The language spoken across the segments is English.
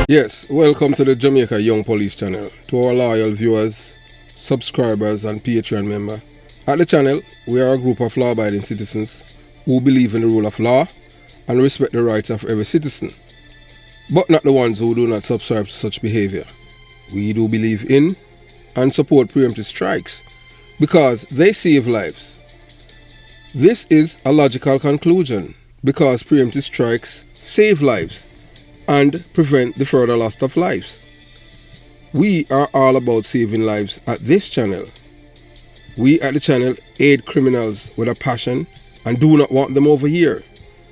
Yes, welcome to the Jamaica Young Police channel. To our loyal viewers, subscribers, and Patreon member. At the channel, we are a group of law-abiding citizens who believe in the rule of law and respect the rights of every citizen, but not the ones who do not subscribe to such behavior. We do believe in and support preemptive strikes because they save lives. This is a logical conclusion because preemptive strikes save lives and prevent the further loss of lives. We are all about saving lives at this channel. We at the channel aid criminals with a passion and do not want them over here.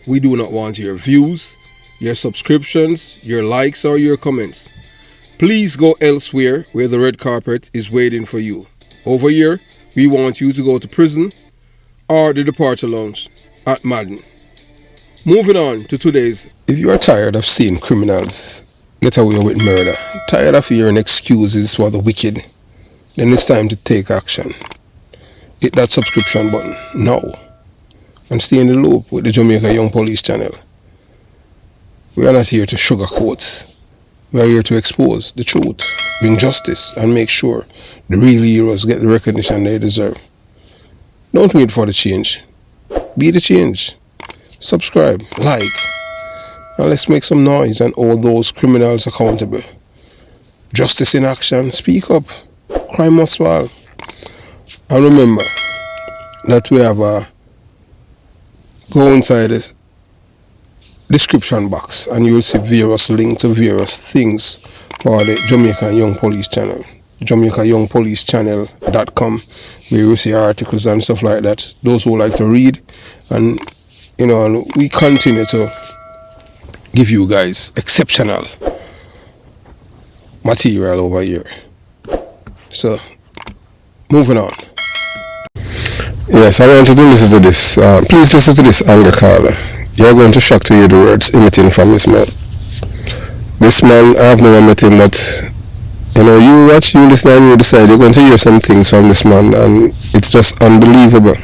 We do not want your views, your subscriptions, your likes, or your comments. Please go elsewhere where the red carpet is waiting for you. Over here, we want you to go to prison or the departure lounge at Madden. Moving on to today's. If you are tired of seeing criminals get away with murder, tired of hearing excuses for the wicked, then it's time to take action. Hit that subscription button now and stay in the loop with the Jamaica Young Police channel. We are not here to sugarcoat. We are here to expose the truth, bring justice, and make sure the real heroes get the recognition they deserve. Don't wait for the change. Be the change. Subscribe, like, and let's make some noise and hold those criminals accountable. Justice in action. Speak up. Crime must fall. And remember that we have a go inside the description box and you'll see various links to various things for the Jamaica Young Police channel. JamaicaYoungPoliceChannel.com, where you see articles and stuff like that. Those who like to read, and and we continue to give you guys exceptional material over here. So, moving on. Yes, I want you to listen to this. Please listen to this anger caller. You're going to shock to hear the words emitting from this man. This man, I have never met him, but you watch, you listen, and you decide. You're going to hear some things from this man, and it's just unbelievable.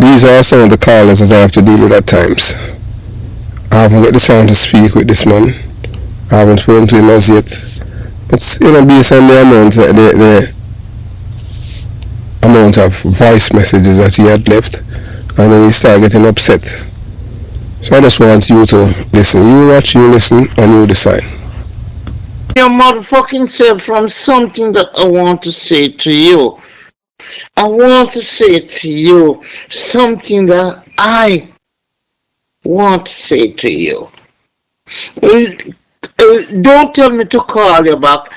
These are some of the callers that I have to deal with at times. I haven't got the chance to speak with this man. I haven't spoken to him as yet. But based on the amount of voice messages that he had left, and then he started getting upset. So I just want you to listen. You watch, you listen, and you decide. Your motherfucking self from something that I want to say to you. I want to say to you something that I want to say to you. Don't tell me to call you back.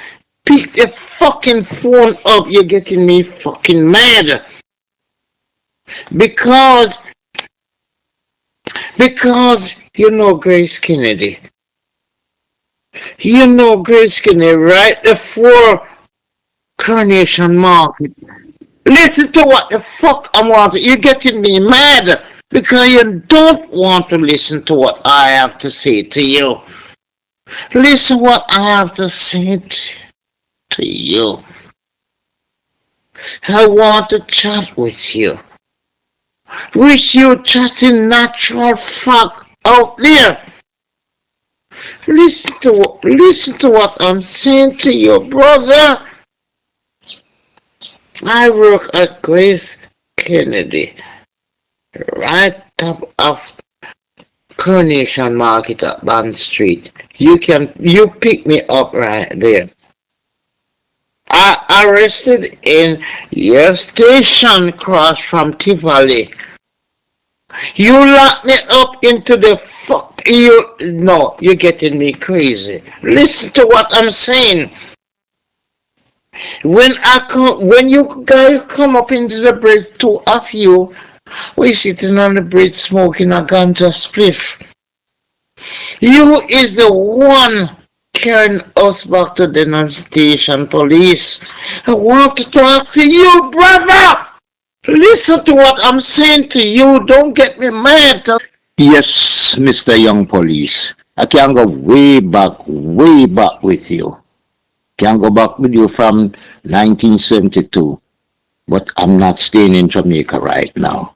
Pick the fucking phone up. You're getting me fucking mad. Because Grace Kennedy. Grace Kennedy right before Coronation Market. Listen to what the fuck I want. You're getting me mad because you don't want to listen to what I have to say to you. Listen what I have to say to you. I want to chat with you. With you chatting natural fuck out there. Listen to what I'm saying to you, brother. I work at Grace Kennedy, right top of Coronation Market at Bond Street. You pick me up right there. I arrested in your station across from Tivoli. You locked me up into the fuck. You're getting me crazy. Listen to what I'm saying. When you guys come up into the bridge, two of you, we sitting on the bridge smoking a ganja spliff. You is the one carrying us back to the station police. I want to talk to you, brother. Listen to what I'm saying to you. Don't get me mad. Yes, Mr. Young Police. I can go way back with you. Can go back with you from 1972. But I'm not staying in Jamaica right now.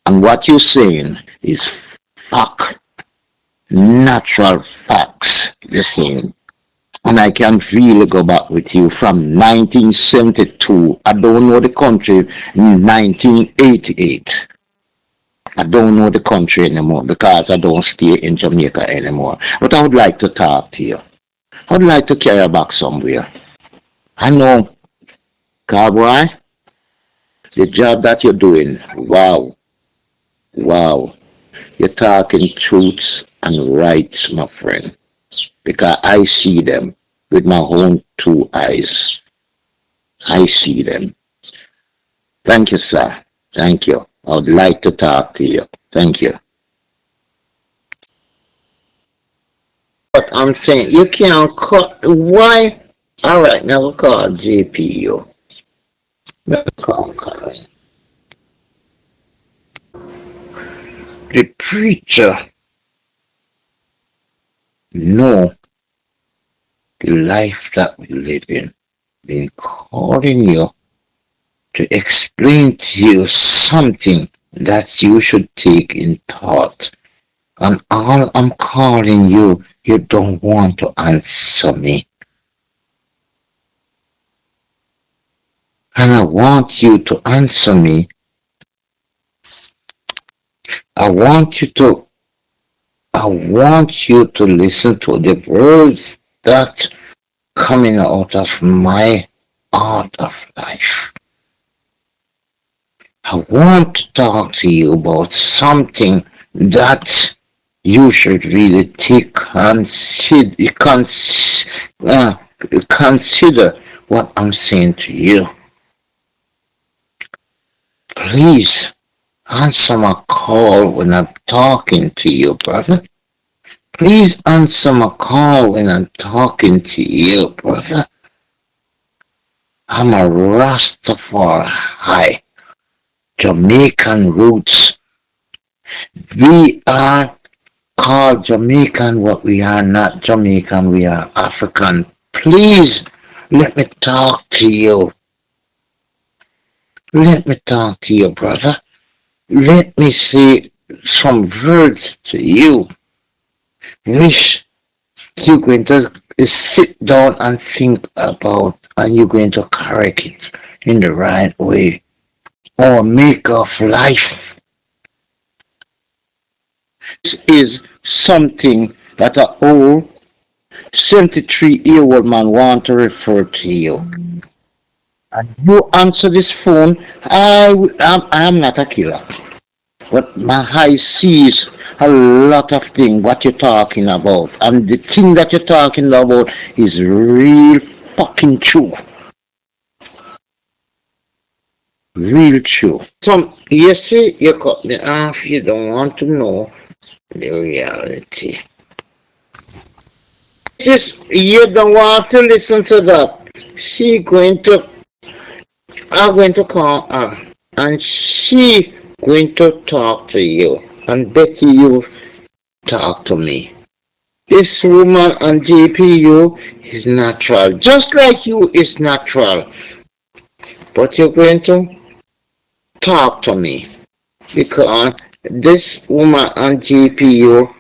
And what you're saying is fuck. natural facts the same. And I can really go back with you from 1972. I don't know the country in 1988. I don't know the country anymore because I don't stay in Jamaica anymore. But I would like to talk to you. I would like to carry back somewhere. I know, cowboy, the job that you're doing, wow, wow. You're talking truths and rights, my friend, because I see them with my own two eyes. I see them. Thank you, sir. Thank you. I would like to talk to you. Thank you. But I'm saying you can't cut. Why? All right, now we'll call JPU. We'll call Karen. The preacher know the life that we live in. Been calling you to explain to you something that you should take in thought. And all I'm calling you, you don't want to answer me. And I want you to answer me. I want you to listen to the words that coming out of my art of life. I want to talk to you about something that you should really consider what I'm saying to you. Please answer my call when I'm talking to you, brother. Please answer my call when I'm talking to you, brother. I'm a Rastafari, Jamaican roots. We are called Jamaican, but we are not Jamaican, we are African. Please, let me talk to you. Let me talk to you, brother. Let me say some words to you, which you're going to sit down and think about, and you're going to correct it in the right way. Or make of life. This is something that an old 73-year-old man want to refer to you. And you answer this phone, I am not a killer. But my eye sees a lot of things what you're talking about. And the thing that you're talking about is real fucking true. Real true. You see, you cut me off, you don't want to know the reality. You don't want to listen to that. I'm going to call her, and she going to talk to you, and Betty, you talk to me. This woman on GPU is natural, just like you is natural. But you're going to talk to me, because this woman on GPU,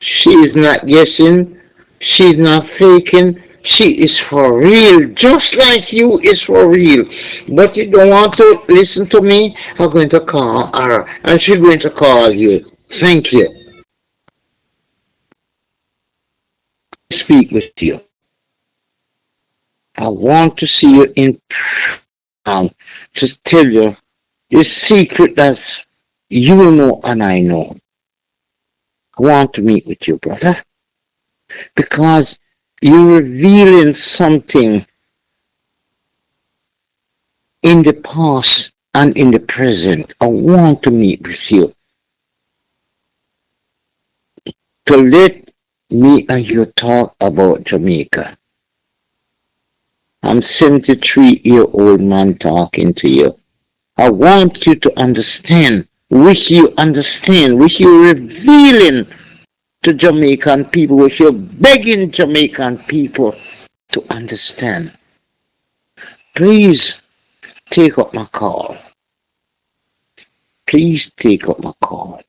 she is not guessing, she's not faking, she is for real, just like you is for real. But you don't want to listen to me, I'm going to call her, and she's going to call you. Thank you. Speak with you. I want to see you in and just tell you this secret that you know and I know. I want to meet with you, brother, because you're revealing something in the past and in the present. I want to meet with you to let me and you talk about Jamaica. I'm 73-year-old man talking to you. I want you to understand, wish you revealing to Jamaican people, which you're begging Jamaican people to understand. Please take up my call. Please take up my call.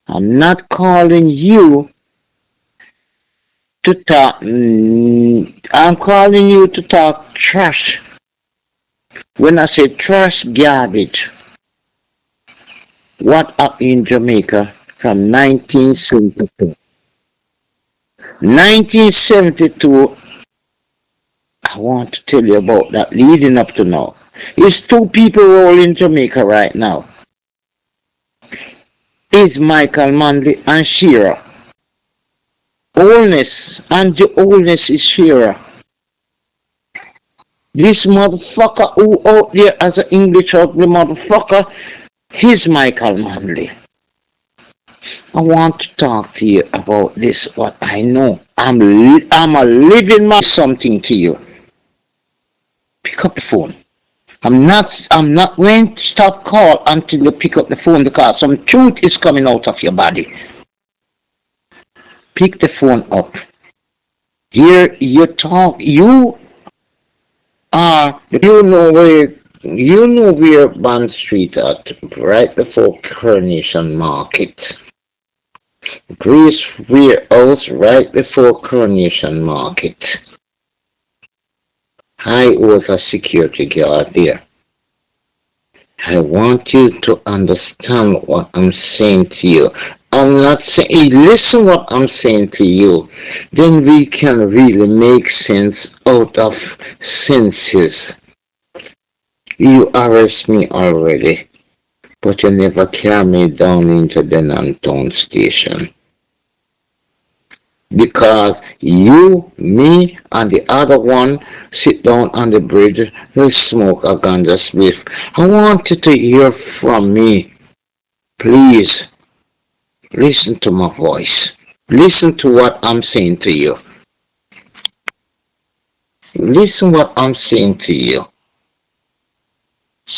I I'm not calling you to talk. I'm calling you to talk trash. When I say trash, garbage. What happened in Jamaica from 1972? 1972, I want to tell you about that leading up to now. It's two people rolling Jamaica right now. It's Michael Manley and Shearer. Oldness, and the oldness is Shearer. This motherfucker who out there as an English ugly motherfucker, he's Michael Manley. I want to talk to you about this, what I know. I'm a living man something to you. Pick up the phone. I'm not going to stop call until you pick up the phone because some truth is coming out of your body. Pick the phone up. Here you talk. You know where Bond Street at, right before Coronation Market. Grace Warehouse, right before Coronation Market. I was a security guard there. I want you to understand what I'm saying to you. I'm not saying, listen what I'm saying to you. Then we can really make sense out of senses. You arrest me already, but you never carry me down into the Nanton station. Because you, me, and the other one sit down on the bridge, they smoke a ganja spliff. I want you to hear from me. Please, listen to my voice. Listen to what I'm saying to you. Listen what I'm saying to you.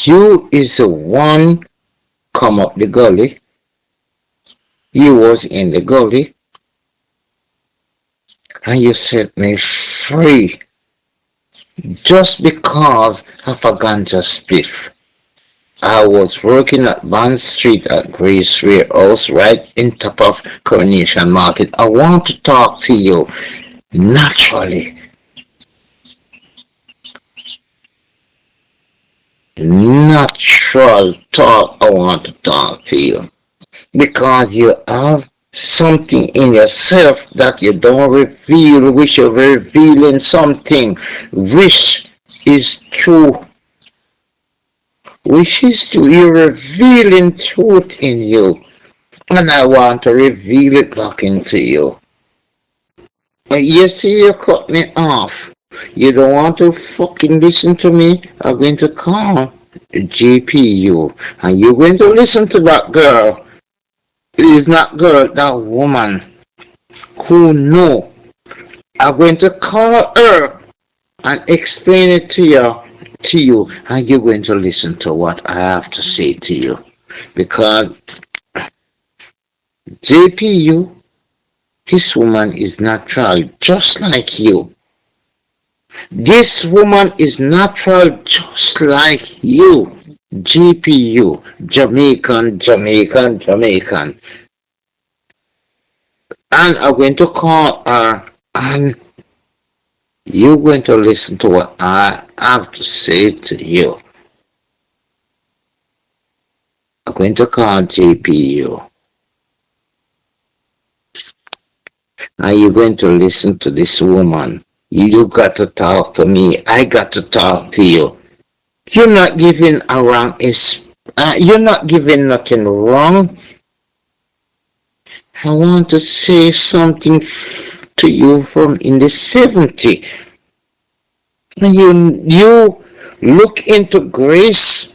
You is the one come up the gully. You was in the gully. And you set me free just because of a ganja spliff. I was working at Bond Street at Grace Warehouse right in top of Coronation Market. I want to talk to you naturally. Natural talk, I want to talk to you. Because you have something in yourself that you don't reveal, which you're revealing something, which is true. Which is true. You're revealing truth in you. And I want to reveal it back into you. You see, you cut me off. You don't want to fucking listen to me. I'm going to call GPU. And you're going to listen to that girl. It is not girl, that woman who know. I'm going to call her and explain it to you, and you're going to listen to what I have to say to you. Because JPU, this woman is natural, just like you. This woman is natural, just like you. GPU, Jamaican. And I'm going to call her and you're going to listen to what I have to say to you. I'm going to call GPU. And you're going to listen to this woman. You got to talk to me. I got to talk to you. You're not giving a wrong. You're not giving nothing wrong. I want to say something to you from in the 70s. You look into Grace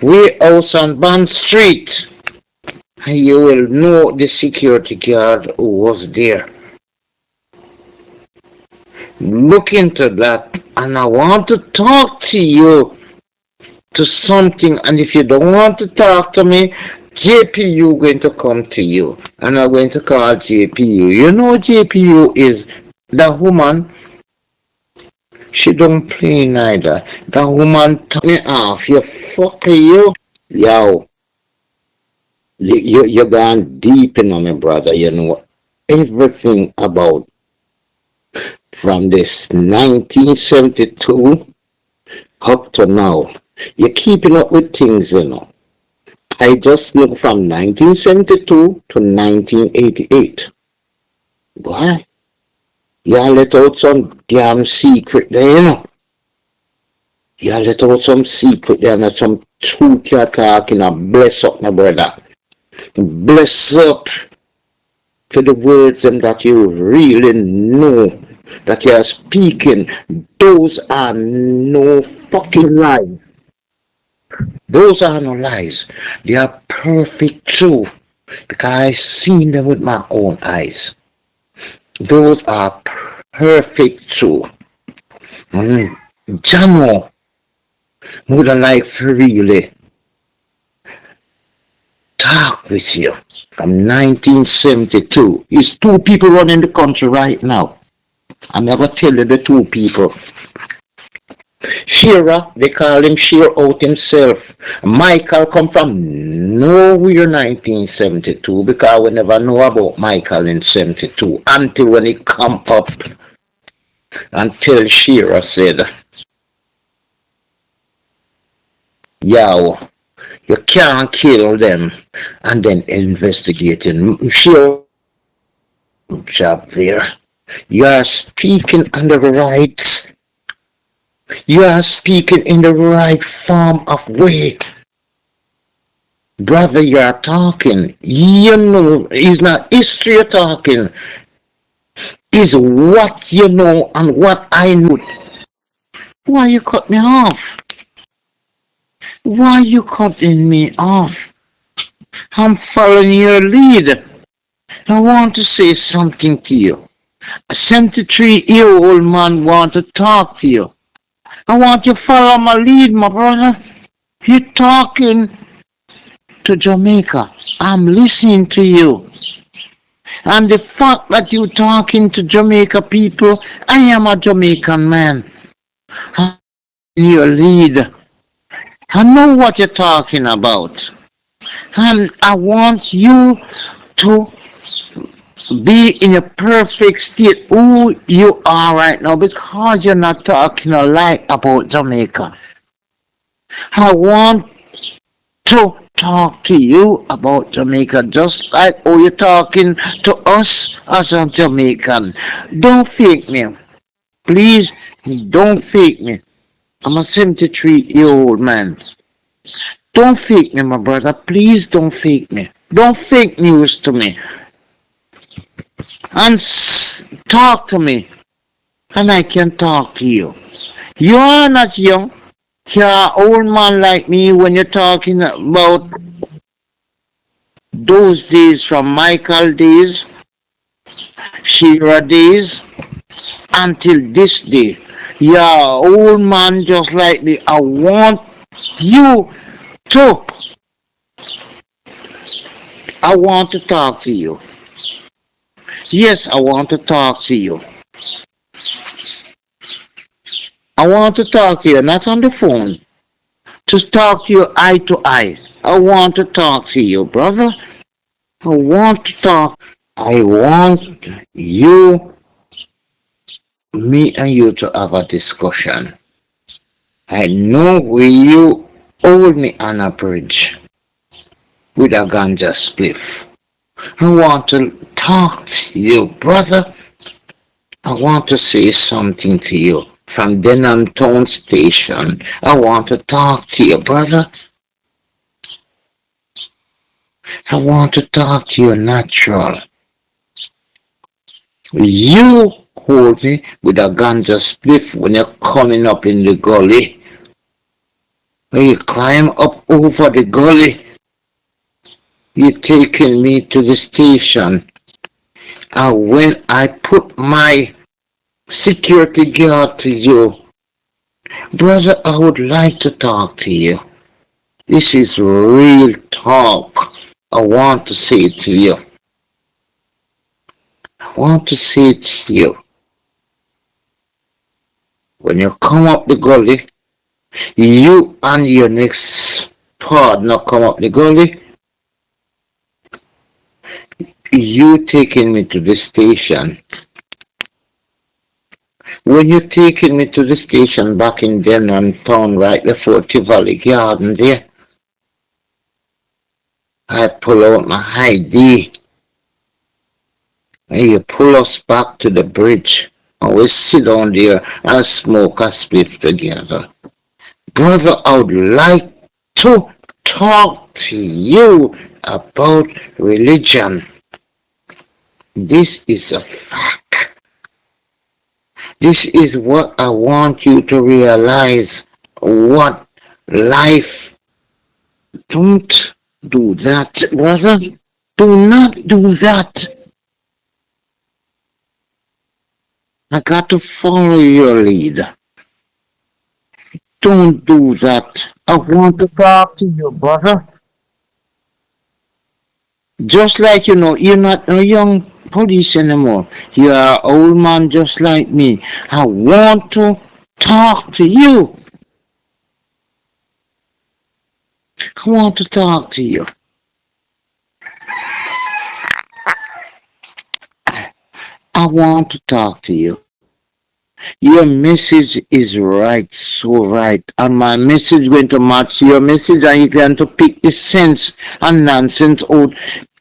Warehouse on Bond Street, and you will know the security guard who was there. Look into that, and I want to talk to you to something, and if you don't want to talk to me, JPU going to come to you, and I'm going to call JPU. You know JPU is the woman. She don't play neither. That woman turn me off. You fucker, you. Yo. you're gone deep in on me, brother. You know everything about from this 1972 up to now. You're keeping up with things, you know. I just know from 1972 to 1988. Why? You let out some damn secret there, you know. You let out some secret there and some truth you're talking and bless up, my brother. Bless up to the words and that you really know that you are speaking. Those are no fucking lies. Those are no lies. They are perfect truth because I seen them with my own eyes. Those are perfect truth. Jano would have liked to really talk with you from 1972. It's two people running the country right now. I'm going to tell you the two people. Shearer, they call him Shear out himself. Michael come from nowhere 1972 because we never know about Michael in 72 until when he come up until Shearer said, yo, you can't kill them and then investigating. Shearer job there. You are speaking under the rights. You are speaking in the right form of way. Brother, you are talking. You know, it's not history you're talking. It's what you know and what I know. Why you cut me off? Why you cutting me off? I'm following your lead. I want to say something to you. A 73-year-old man want to talk to you. I want you to follow my lead, my brother. You're talking to Jamaica. I'm listening to you. And the fact that you're talking to Jamaica people, I am a Jamaican man. I'm your lead. I know what you're talking about. And I want you to be in a perfect state who you are right now because you're not talking a lie about Jamaica. I want to talk to you about Jamaica just like how you're talking to us as a Jamaican. Don't fake me. Please don't fake me. I'm a 73-year-old man. Don't fake me, my brother. Please don't fake me. Don't fake news to me. And talk to me, and I can talk to you. You are not young. You're an old man like me when you're talking about those days from Michael days, Shearer days, until this day. You're an old man just like me. I want you to. I want to talk to you. Yes, I want to talk to you. I want to talk to you, not on the phone. Just talk to you eye to eye. I want to talk to you, brother. I want to talk. I want you, me and you to have a discussion. I know where you hold me on a bridge with a ganja spliff. I want to talk to you, brother. I want to say something to you from Denham Town Station. I want to talk to you, brother. I want to talk to you natural. You hold me with a ganja spliff when you're coming up in the gully. When you climb up over the gully, you're taking me to the station. And when I put my security guard to you, brother, I would like to talk to you. This is real talk. I want to say it to you. I want to say it to you. When you come up the gully, you and your next partner come up the gully, you taking me to the station, when you taking me to the station back in Denham town, right before Tivoli Garden there, I pull out my ID, and you pull us back to the bridge, and we sit down there and smoke a split together. Brother, I would like to talk to you about religion. This is a fact. This is what I want you to realize. What life. Don't do that, brother. Do not do that. I got to follow your lead. Don't do that. I want to talk to you, brother. Just like you're not a young police anymore. You're an old man just like me. I want to talk to you. I want to talk to you. I want to talk to you. Your message is right, so right. And my message going to match your message, and you're going to pick the sense and nonsense out.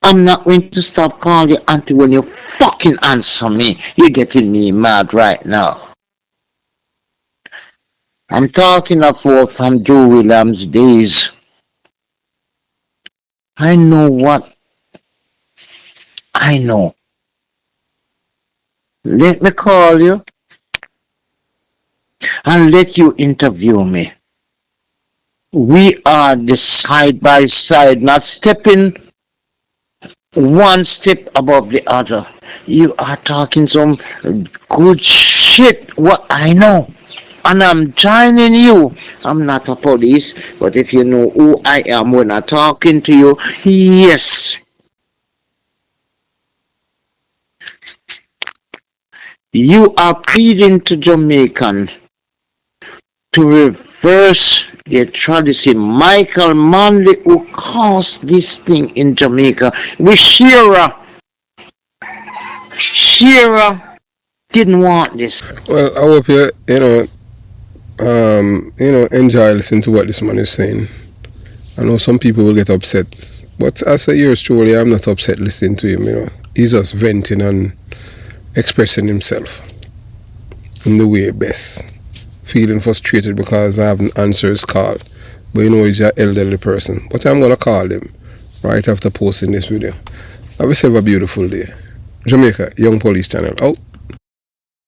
I'm not going to stop calling you until when you fucking answer me. You're getting me mad right now. I'm talking about from Joe Williams' days. I know what I know. Let me call you and let you interview me. We are the side by side, not stepping one step above the other. You are talking some good shit, what I know. And I'm joining you. I'm not a police, but if you know who I am when I'm talking to you, yes. You are pleading to Jamaican to reverse the atrocity. Michael Manley, who caused this thing in Jamaica, with Shearer didn't want this. Well, I hope you enjoy listening to what this man is saying. I know some people will get upset, but as a yours truly, I'm not upset listening to him. He's just venting and expressing himself in the way best. Feeling frustrated because I haven't answered his call, but he's an elderly person. But I'm gonna call him right after posting this video. Have yourself a beautiful day. Jamaica Young Police Channel out.